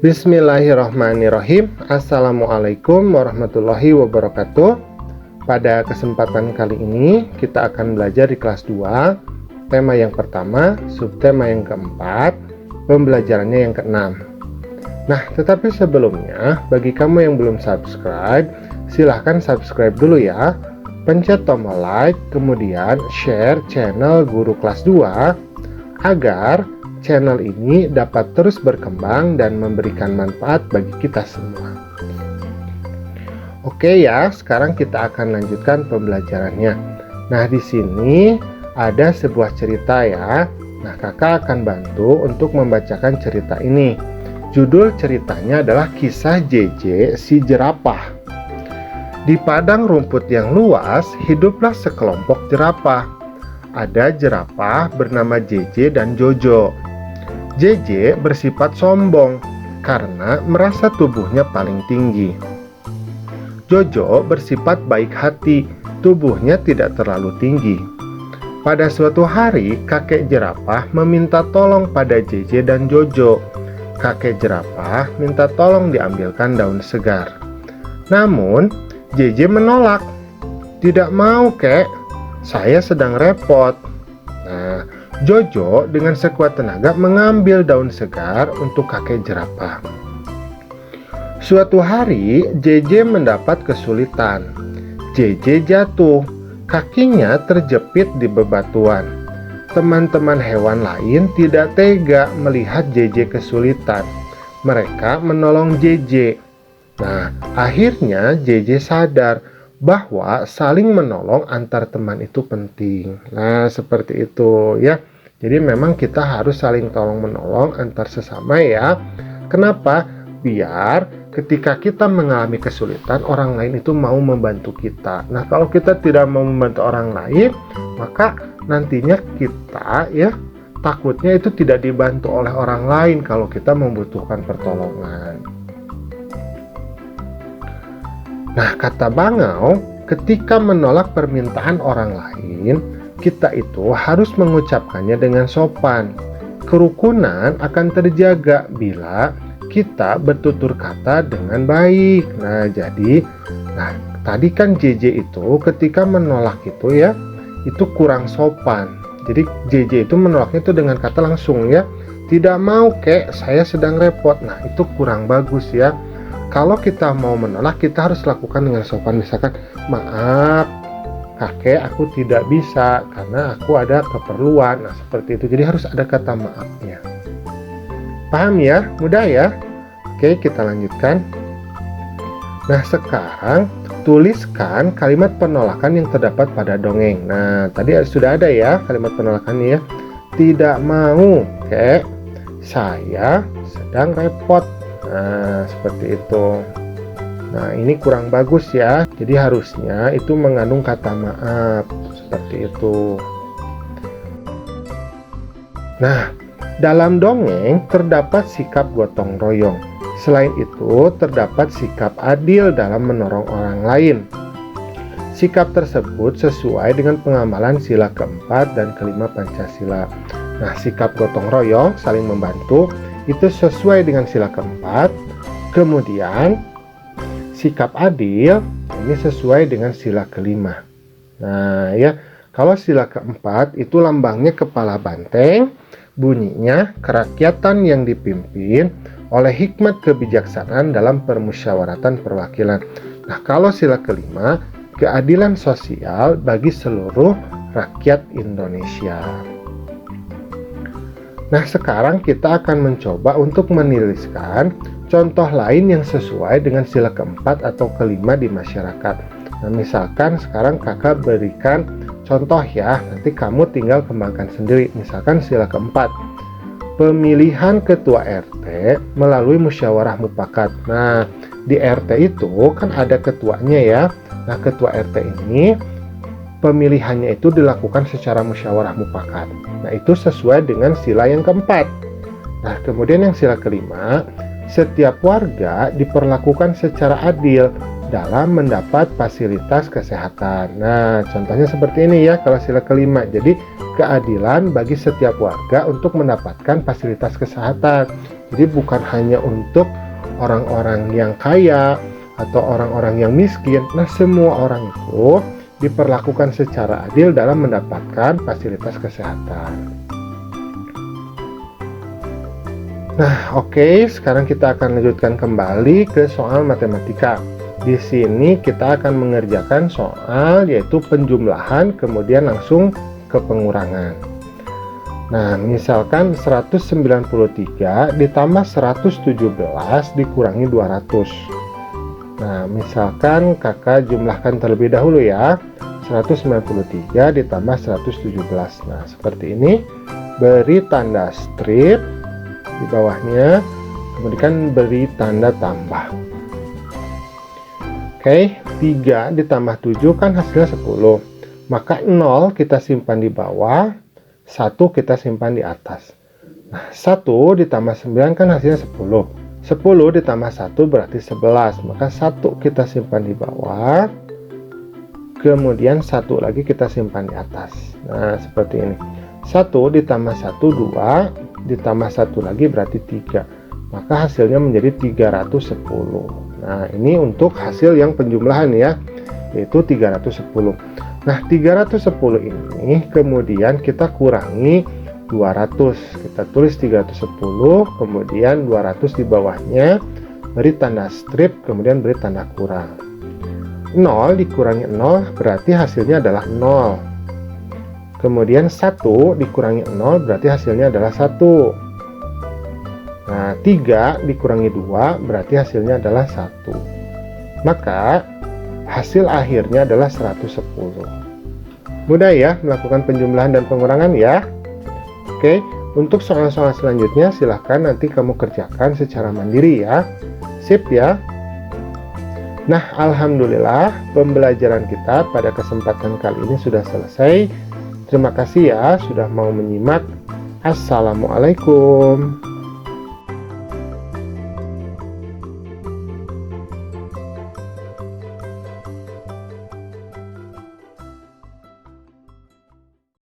Bismillahirrahmanirrahim. Assalamualaikum warahmatullahi wabarakatuh. Pada kesempatan kali ini kita akan belajar di kelas 2, tema yang pertama, subtema yang keempat, pembelajarannya yang keenam. Nah, tetapi sebelumnya, bagi kamu yang belum subscribe, silahkan subscribe dulu ya. Pencet tombol like, kemudian share channel Guru Kelas 2 agar channel ini dapat terus berkembang dan memberikan manfaat bagi kita semua. Oke ya, sekarang kita akan lanjutkan pembelajarannya. Nah, di sini ada sebuah cerita ya. Nah, kakak akan bantu untuk membacakan cerita ini. Judul ceritanya adalah Kisah JJ si Jerapah. Di padang rumput yang luas, hiduplah sekelompok jerapah. Ada jerapah bernama JJ dan Jojo. JJ bersifat sombong karena merasa tubuhnya paling tinggi. Jojo bersifat baik hati, tubuhnya tidak terlalu tinggi. Pada suatu hari, kakek jerapah meminta tolong pada JJ dan Jojo. Kakek jerapah minta tolong diambilkan daun segar. Namun, JJ menolak. "Tidak mau, kek. Saya sedang repot." Nah, Jojo dengan sekuat tenaga mengambil daun segar untuk kakek jerapah. Suatu hari, JJ mendapat kesulitan. JJ jatuh, kakinya terjepit di bebatuan. Teman-teman hewan lain tidak tega melihat JJ kesulitan. Mereka menolong JJ. Nah, akhirnya JJ sadar bahwa saling menolong antar teman itu penting. Nah, seperti itu ya. Jadi memang kita harus saling tolong-menolong antar sesama ya. Kenapa? Biar ketika kita mengalami kesulitan, orang lain itu mau membantu kita. Nah, kalau kita tidak mau membantu orang lain, maka nantinya kita ya takutnya itu tidak dibantu oleh orang lain kalau kita membutuhkan pertolongan. Nah, kata Bangau, ketika menolak permintaan orang lain, kita itu harus mengucapkannya dengan sopan. Kerukunan akan terjaga bila kita bertutur kata dengan baik. Nah, tadi kan JJ itu ketika menolak itu ya, itu kurang sopan. Jadi JJ itu menolaknya itu dengan kata langsung ya. "Tidak mau, kek, saya sedang repot." Nah, itu kurang bagus ya. Kalau kita mau menolak, kita harus lakukan dengan sopan. Misalkan, "Maaf, kakek, aku tidak bisa karena aku ada keperluan." Nah, seperti itu. Jadi harus ada kata maafnya. Paham ya? Mudah ya? Oke, kita lanjutkan. Nah, sekarang tuliskan kalimat penolakan yang terdapat pada dongeng. Nah, tadi sudah ada ya kalimat penolakannya ya. "Tidak mau, kek. Saya sedang repot." Nah, seperti itu. Nah, ini kurang bagus ya. Jadi harusnya itu mengandung kata maaf. Seperti itu. Nah, dalam dongeng terdapat sikap gotong royong. Selain itu, terdapat sikap adil dalam menolong orang lain. Sikap tersebut sesuai dengan pengamalan sila keempat dan kelima Pancasila. Nah, sikap gotong royong, saling membantu, itu sesuai dengan sila keempat. Kemudian sikap adil ini sesuai dengan sila kelima. Nah ya, kalau sila keempat itu lambangnya kepala banteng, bunyinya kerakyatan yang dipimpin oleh hikmat kebijaksanaan dalam permusyawaratan perwakilan. Nah, kalau sila kelima, keadilan sosial bagi seluruh rakyat Indonesia. Nah, sekarang kita akan mencoba untuk menuliskan contoh lain yang sesuai dengan sila keempat atau kelima di masyarakat. Nah, misalkan sekarang kakak berikan contoh ya, nanti kamu tinggal kembangkan sendiri. Misalkan sila keempat, pemilihan ketua RT melalui musyawarah mufakat. Nah, di RT itu kan ada ketuanya ya. Nah, ketua RT ini pemilihannya itu dilakukan secara musyawarah mufakat. Nah, itu sesuai dengan sila yang keempat. Nah, kemudian yang sila kelima, setiap warga diperlakukan secara adil dalam mendapat fasilitas kesehatan. Nah, contohnya seperti ini ya kalau sila kelima. Jadi, keadilan bagi setiap warga untuk mendapatkan fasilitas kesehatan. Jadi bukan hanya untuk orang-orang yang kaya atau orang-orang yang miskin. Nah, semua orang itu diperlakukan secara adil dalam mendapatkan fasilitas kesehatan. Nah, oke, sekarang kita akan lanjutkan kembali ke soal matematika. Di sini kita akan mengerjakan soal yaitu penjumlahan, kemudian langsung ke pengurangan. Nah, misalkan 193 ditambah 117 dikurangi 200. Nah, misalkan kakak jumlahkan terlebih dahulu ya. 193 ditambah 117. Nah, seperti ini. Beri tanda strip di bawahnya, kemudian beri tanda tambah. Oke, 3 ditambah 7 kan hasilnya 10. Maka 0 kita simpan di bawah, 1 kita simpan di atas. Nah, 1 ditambah 9 kan hasilnya 10. 10 ditambah 1 berarti 11. Maka 1 kita simpan di bawah, kemudian 1 lagi kita simpan di atas. Nah, seperti ini. 1 ditambah 1, 2, ditambah 1 lagi berarti 3. Maka hasilnya menjadi 310. Nah, ini untuk hasil yang penjumlahan ya, yaitu 310. Nah, 310 ini kemudian kita kurangi 200. Kita tulis 310, kemudian 200 di bawahnya, beri tanda strip, kemudian beri tanda kurang. 0 dikurangi 0 berarti hasilnya adalah 0. Kemudian 1 dikurangi 0 berarti hasilnya adalah 1. Nah, 3 dikurangi 2 berarti hasilnya adalah 1. Maka hasil akhirnya adalah 110. Mudah ya melakukan penjumlahan dan pengurangan ya. Oke, untuk soal-soal selanjutnya silahkan nanti kamu kerjakan secara mandiri ya. Sip ya. Nah, alhamdulillah pembelajaran kita pada kesempatan kali ini sudah selesai. Terima kasih ya sudah mau menyimak. Assalamualaikum.